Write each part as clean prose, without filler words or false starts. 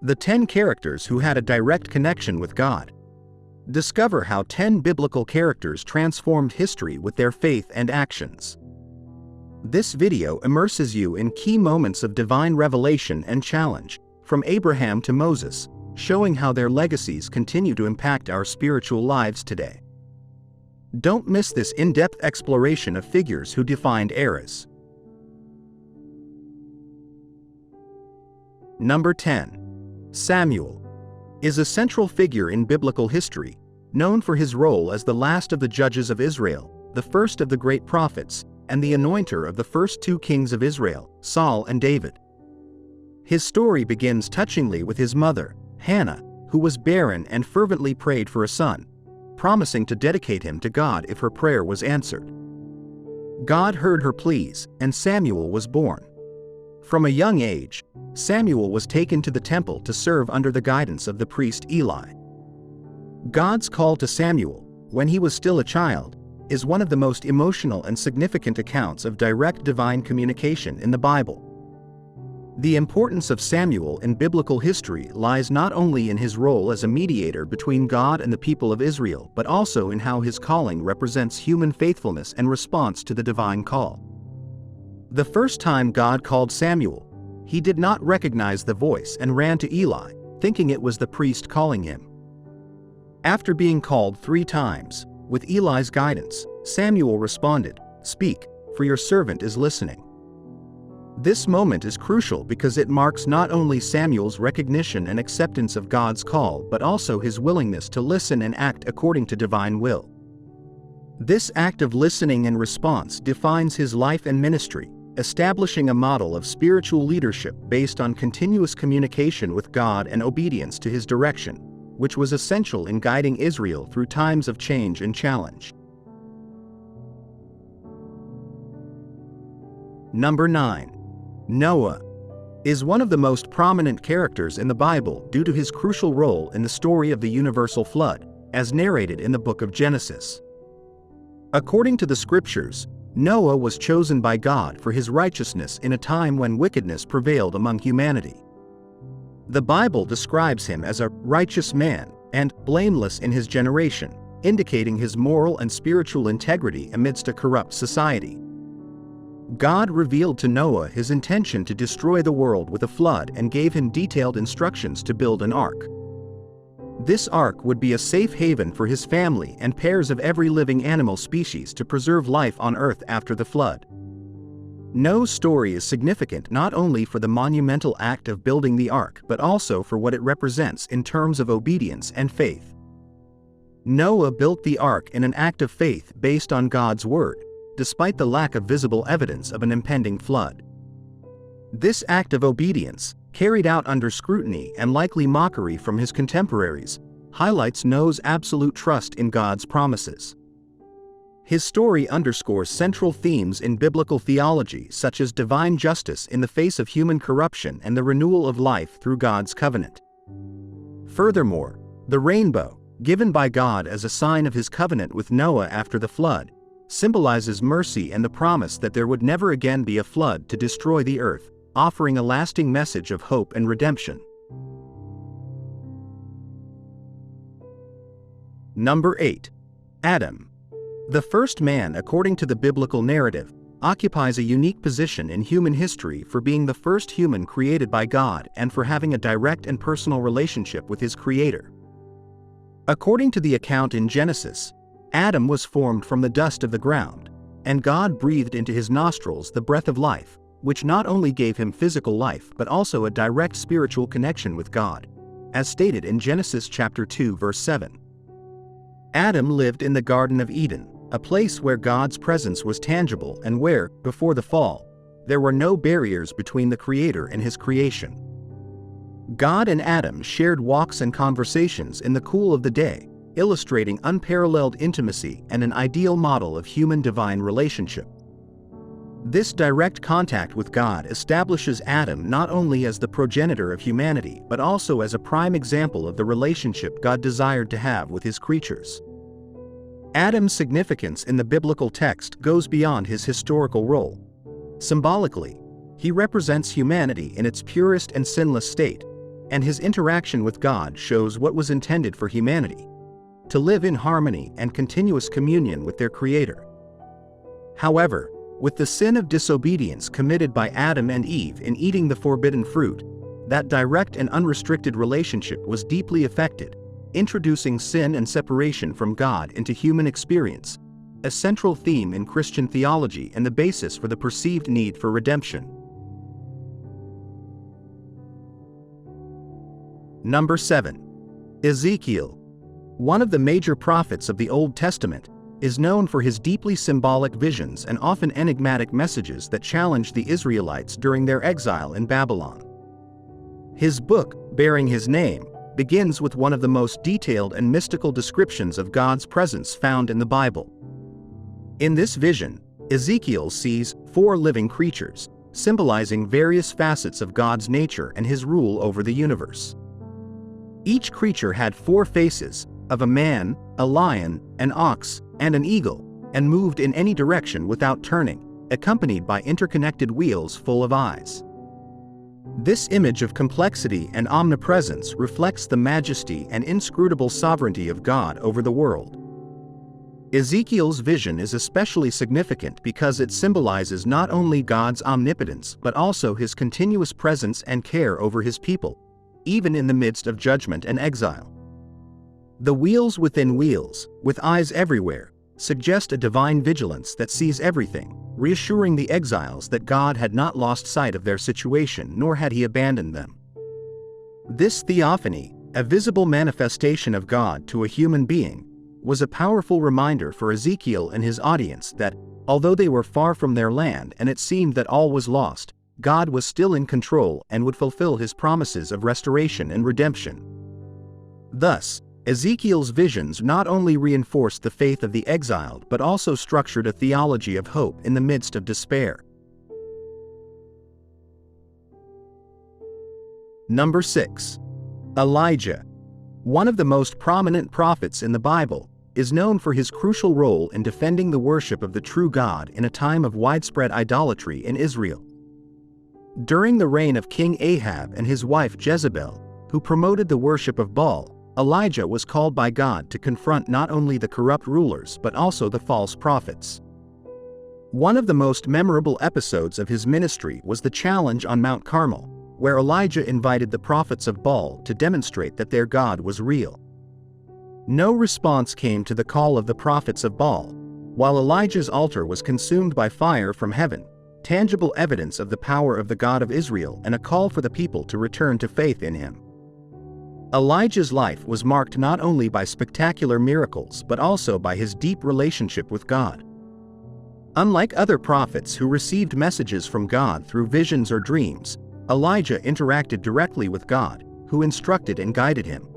The 10 characters who had a direct connection with God. Discover how 10 biblical characters transformed history with their faith and actions. This video immerses you in key moments of divine revelation and challenge, from Abraham to Moses, showing how their legacies continue to impact our spiritual lives today. Don't miss this in-depth exploration of figures who defined eras. Number 10. Samuel is a central figure in biblical history, known for his role as the last of the judges of Israel, the first of the great prophets, and the anointer of the first two kings of Israel, Saul and David. His story begins touchingly with his mother, Hannah, who was barren and fervently prayed for a son, promising to dedicate him to God if her prayer was answered. God heard her pleas, and Samuel was born. From a young age, Samuel was taken to the temple to serve under the guidance of the priest Eli. God's call to Samuel, when he was still a child, is one of the most emotional and significant accounts of direct divine communication in the Bible. The importance of Samuel in biblical history lies not only in his role as a mediator between God and the people of Israel, but also in how his calling represents human faithfulness and response to the divine call. The first time God called Samuel, he did not recognize the voice and ran to Eli, thinking it was the priest calling him. After being called 3 times, with Eli's guidance, Samuel responded, "Speak, for your servant is listening." This moment is crucial because it marks not only Samuel's recognition and acceptance of God's call but also his willingness to listen and act according to divine will. This act of listening and response defines his life and ministry, establishing a model of spiritual leadership based on continuous communication with God and obedience to his direction, which was essential in guiding Israel through times of change and challenge. Number 9. Noah is one of the most prominent characters in the Bible due to his crucial role in the story of the universal flood, as narrated in the book of Genesis. According to the scriptures, Noah was chosen by God for his righteousness in a time when wickedness prevailed among humanity. The Bible describes him as a righteous man and blameless in his generation, indicating his moral and spiritual integrity amidst a corrupt society. God revealed to Noah his intention to destroy the world with a flood and gave him detailed instructions to build an ark. This ark would be a safe haven for his family and pairs of every living animal species to preserve life on earth after the flood. Noah's story is significant not only for the monumental act of building the ark but also for what it represents in terms of obedience and faith. Noah built the ark in an act of faith based on God's word, despite the lack of visible evidence of an impending flood. This act of obedience, carried out under scrutiny and likely mockery from his contemporaries, highlights Noah's absolute trust in God's promises. His story underscores central themes in biblical theology such as divine justice in the face of human corruption and the renewal of life through God's covenant. Furthermore, the rainbow, given by God as a sign of his covenant with Noah after the flood, symbolizes mercy and the promise that there would never again be a flood to destroy the earth, offering a lasting message of hope and redemption. Number 8. Adam. The first man, according to the biblical narrative, occupies a unique position in human history for being the first human created by God and for having a direct and personal relationship with his Creator. According to the account in Genesis, Adam was formed from the dust of the ground, and God breathed into his nostrils the breath of life, which not only gave him physical life but also a direct spiritual connection with God, as stated in Genesis chapter 2 verse 7. Adam lived in the Garden of Eden, a place where God's presence was tangible and where, before the fall, there were no barriers between the Creator and his creation. God and Adam shared walks and conversations in the cool of the day, illustrating unparalleled intimacy and an ideal model of human-divine relationship. This direct contact with God establishes Adam not only as the progenitor of humanity but also as a prime example of the relationship God desired to have with his creatures. Adam's significance in the biblical text goes beyond his historical role. Symbolically, he represents humanity in its purest and sinless state, and his interaction with God shows what was intended for humanity: to live in harmony and continuous communion with their Creator. However, with the sin of disobedience committed by Adam and Eve in eating the forbidden fruit, that direct and unrestricted relationship was deeply affected, introducing sin and separation from God into human experience, a central theme in Christian theology and the basis for the perceived need for redemption. Number 7. Ezekiel. One of the major prophets of the Old Testament, is known for his deeply symbolic visions and often enigmatic messages that challenged the Israelites during their exile in Babylon. His book, bearing his name, begins with one of the most detailed and mystical descriptions of God's presence found in the Bible. In this vision, Ezekiel sees 4 living creatures, symbolizing various facets of God's nature and his rule over the universe. Each creature had 4 faces, of a man, a lion, an ox, and an eagle, and moved in any direction without turning, accompanied by interconnected wheels full of eyes. This image of complexity and omnipresence reflects the majesty and inscrutable sovereignty of God over the world. Ezekiel's vision is especially significant because it symbolizes not only God's omnipotence but also his continuous presence and care over his people, even in the midst of judgment and exile. The wheels within wheels, with eyes everywhere, suggest a divine vigilance that sees everything, reassuring the exiles that God had not lost sight of their situation nor had he abandoned them. This theophany, a visible manifestation of God to a human being, was a powerful reminder for Ezekiel and his audience that, although they were far from their land and it seemed that all was lost, God was still in control and would fulfill his promises of restoration and redemption. Thus, Ezekiel's visions not only reinforced the faith of the exiled but also structured a theology of hope in the midst of despair. Number 6. Elijah. One of the most prominent prophets in the Bible, is known for his crucial role in defending the worship of the true God in a time of widespread idolatry in Israel. During the reign of King Ahab and his wife Jezebel, who promoted the worship of Baal, Elijah was called by God to confront not only the corrupt rulers but also the false prophets. One of the most memorable episodes of his ministry was the challenge on Mount Carmel, where Elijah invited the prophets of Baal to demonstrate that their God was real. No response came to the call of the prophets of Baal, while Elijah's altar was consumed by fire from heaven, tangible evidence of the power of the God of Israel and a call for the people to return to faith in him. Elijah's life was marked not only by spectacular miracles but also by his deep relationship with God. Unlike other prophets who received messages from God through visions or dreams, Elijah interacted directly with God, who instructed and guided him.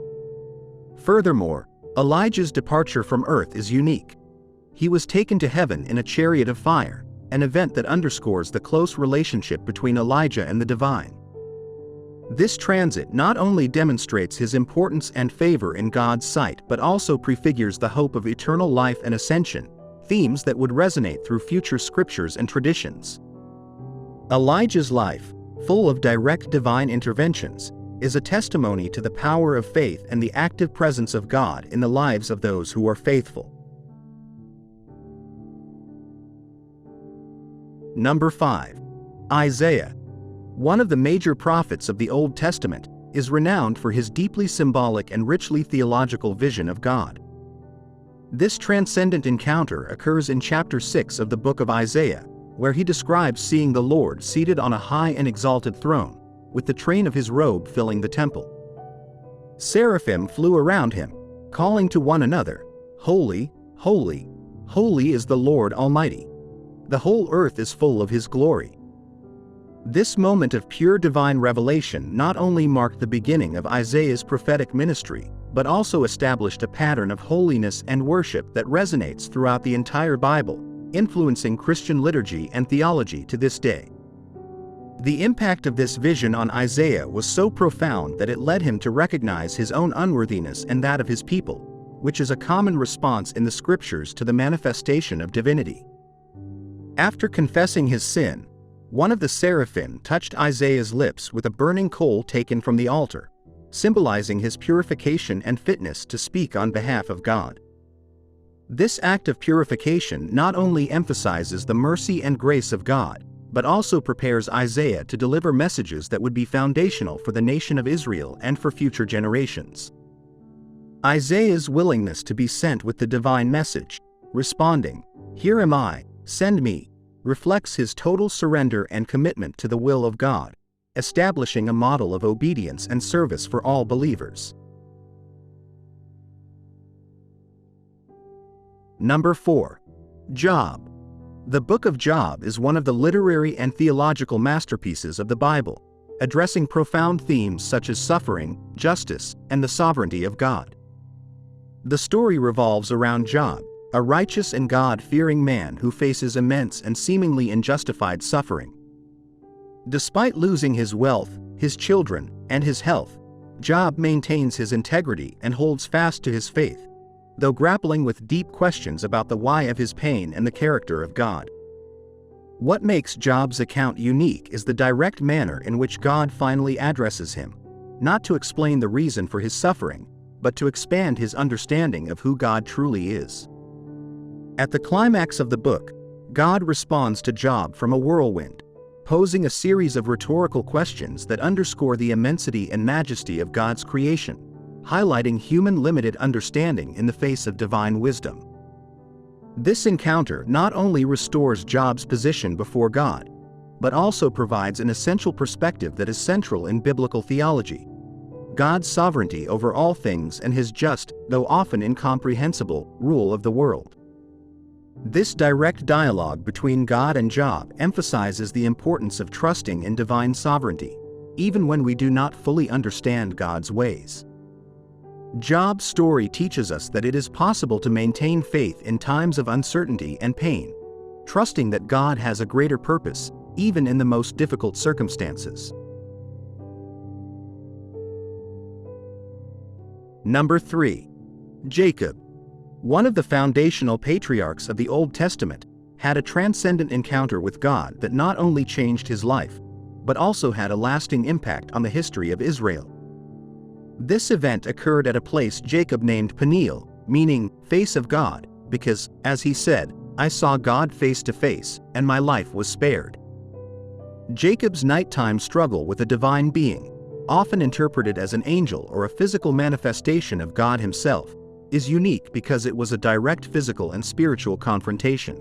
Furthermore, Elijah's departure from earth is unique. He was taken to heaven in a chariot of fire, an event that underscores the close relationship between Elijah and the divine. This transit not only demonstrates his importance and favor in God's sight but also prefigures the hope of eternal life and ascension, themes that would resonate through future scriptures and traditions. Elijah's life, full of direct divine interventions, is a testimony to the power of faith and the active presence of God in the lives of those who are faithful. Number 5. Isaiah. One of the major prophets of the Old Testament, is renowned for his deeply symbolic and richly theological vision of God. This transcendent encounter occurs in chapter 6 of the book of Isaiah, where he describes seeing the Lord seated on a high and exalted throne, with the train of his robe filling the temple. Seraphim flew around him, calling to one another, "Holy, holy, holy is the Lord Almighty. The whole earth is full of his glory." This moment of pure divine revelation not only marked the beginning of Isaiah's prophetic ministry, but also established a pattern of holiness and worship that resonates throughout the entire Bible, influencing Christian liturgy and theology to this day. The impact of this vision on Isaiah was so profound that it led him to recognize his own unworthiness and that of his people, which is a common response in the scriptures to the manifestation of divinity. After confessing his sin, one of the seraphim touched Isaiah's lips with a burning coal taken from the altar, symbolizing his purification and fitness to speak on behalf of God. This act of purification not only emphasizes the mercy and grace of God, but also prepares Isaiah to deliver messages that would be foundational for the nation of Israel and for future generations. Isaiah's willingness to be sent with the divine message, responding, "Here am I, send me," reflects his total surrender and commitment to the will of God, establishing a model of obedience and service for all believers. Number 4. Job. The book of Job is one of the literary and theological masterpieces of the Bible, addressing profound themes such as suffering, justice, and the sovereignty of God. The story revolves around Job, a righteous and God-fearing man who faces immense and seemingly unjustified suffering. Despite losing his wealth, his children, and his health, Job maintains his integrity and holds fast to his faith, though grappling with deep questions about the why of his pain and the character of God. What makes Job's account unique is the direct manner in which God finally addresses him, not to explain the reason for his suffering, but to expand his understanding of who God truly is. At the climax of the book, God responds to Job from a whirlwind, posing a series of rhetorical questions that underscore the immensity and majesty of God's creation, highlighting human limited understanding in the face of divine wisdom. This encounter not only restores Job's position before God, but also provides an essential perspective that is central in biblical theology: God's sovereignty over all things and his just, though often incomprehensible, rule of the world. This direct dialogue between God and Job emphasizes the importance of trusting in divine sovereignty, even when we do not fully understand God's ways. Job's story teaches us that it is possible to maintain faith in times of uncertainty and pain, trusting that God has a greater purpose, even in the most difficult circumstances. Number 3. Jacob. One of the foundational patriarchs of the Old Testament had a transcendent encounter with God that not only changed his life, but also had a lasting impact on the history of Israel. This event occurred at a place Jacob named Peniel, meaning face of God, because, as he said, "I saw God face to face, and my life was spared." Jacob's nighttime struggle with a divine being, often interpreted as an angel or a physical manifestation of God himself, is unique because it was a direct physical and spiritual confrontation.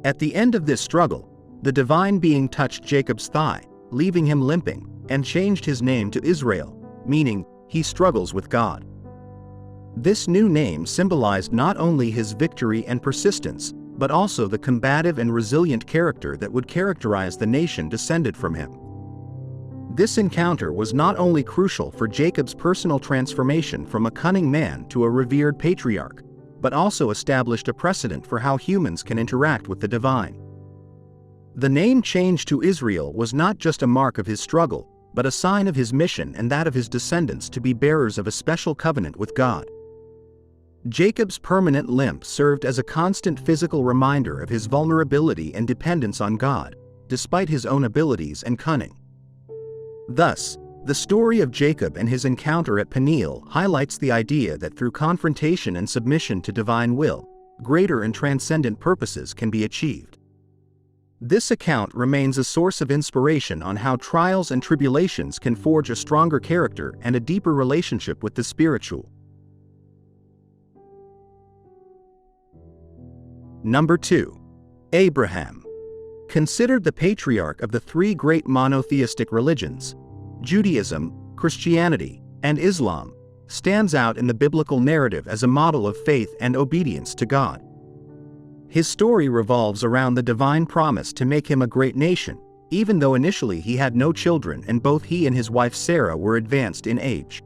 At the end of this struggle, the divine being touched Jacob's thigh, leaving him limping, and changed his name to Israel, meaning, "He struggles with God." This new name symbolized not only his victory and persistence, but also the combative and resilient character that would characterize the nation descended from him. This encounter was not only crucial for Jacob's personal transformation from a cunning man to a revered patriarch, but also established a precedent for how humans can interact with the divine. The name change to Israel was not just a mark of his struggle, but a sign of his mission and that of his descendants to be bearers of a special covenant with God. Jacob's permanent limp served as a constant physical reminder of his vulnerability and dependence on God, despite his own abilities and cunning. Thus, the story of Jacob and his encounter at Peniel highlights the idea that through confrontation and submission to divine will, greater and transcendent purposes can be achieved. This account remains a source of inspiration on how trials and tribulations can forge a stronger character and a deeper relationship with the spiritual. Number 2. Abraham. Considered the patriarch of the three great monotheistic religions, Judaism, Christianity, and Islam, stands out in the biblical narrative as a model of faith and obedience to God. His story revolves around the divine promise to make him a great nation, even though initially he had no children and both he and his wife Sarah were advanced in age.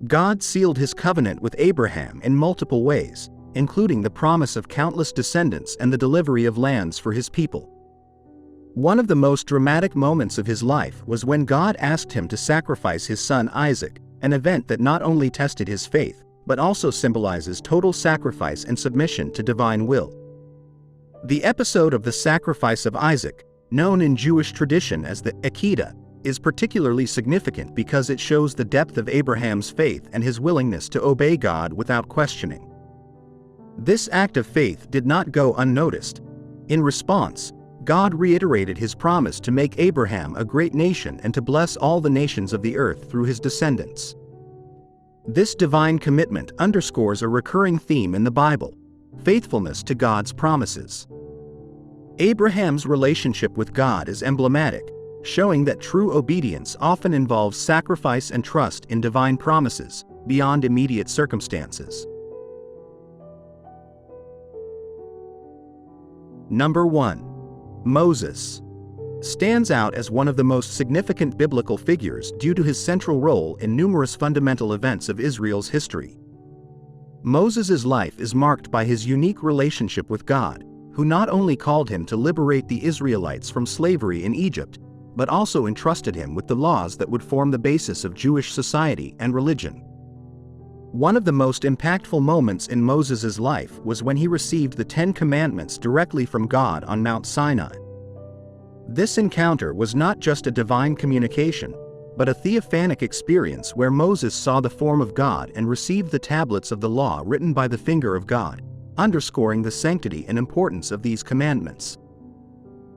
God sealed his covenant with Abraham in multiple ways, including the promise of countless descendants and the delivery of lands for his people. One of the most dramatic moments of his life was when God asked him to sacrifice his son Isaac, an event that not only tested his faith, but also symbolizes total sacrifice and submission to divine will. The episode of the sacrifice of Isaac, known in Jewish tradition as the Akedah, is particularly significant because it shows the depth of Abraham's faith and his willingness to obey God without questioning. This act of faith did not go unnoticed. In response, God reiterated his promise to make Abraham a great nation and to bless all the nations of the earth through his descendants. This divine commitment underscores a recurring theme in the Bible: faithfulness to God's promises. Abraham's relationship with God is emblematic, showing that true obedience often involves sacrifice and trust in divine promises, beyond immediate circumstances. Number 1. Moses stands out as one of the most significant biblical figures due to his central role in numerous fundamental events of Israel's history. Moses' life is marked by his unique relationship with God, who not only called him to liberate the Israelites from slavery in Egypt, but also entrusted him with the laws that would form the basis of Jewish society and religion. One of the most impactful moments in Moses' life was when he received the Ten Commandments directly from God on Mount Sinai. This encounter was not just a divine communication, but a theophanic experience where Moses saw the form of God and received the tablets of the law written by the finger of God, underscoring the sanctity and importance of these commandments.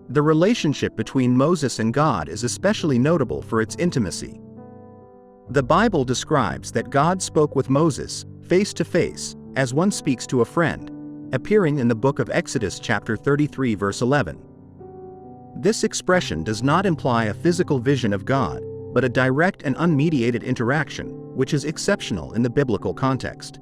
The relationship between Moses and God is especially notable for its intimacy. The Bible describes that God spoke with Moses, face to face, as one speaks to a friend, appearing in the book of Exodus chapter 33 verse 11. This expression does not imply a physical vision of God, but a direct and unmediated interaction, which is exceptional in the biblical context.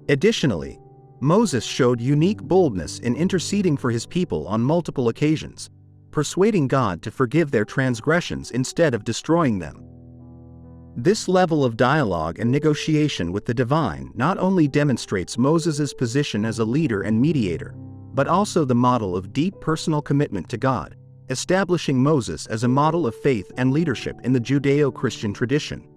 Additionally, Moses showed unique boldness in interceding for his people on multiple occasions, persuading God to forgive their transgressions instead of destroying them. This level of dialogue and negotiation with the divine not only demonstrates Moses' position as a leader and mediator, but also the model of deep personal commitment to God, establishing Moses as a model of faith and leadership in the Judeo-Christian tradition.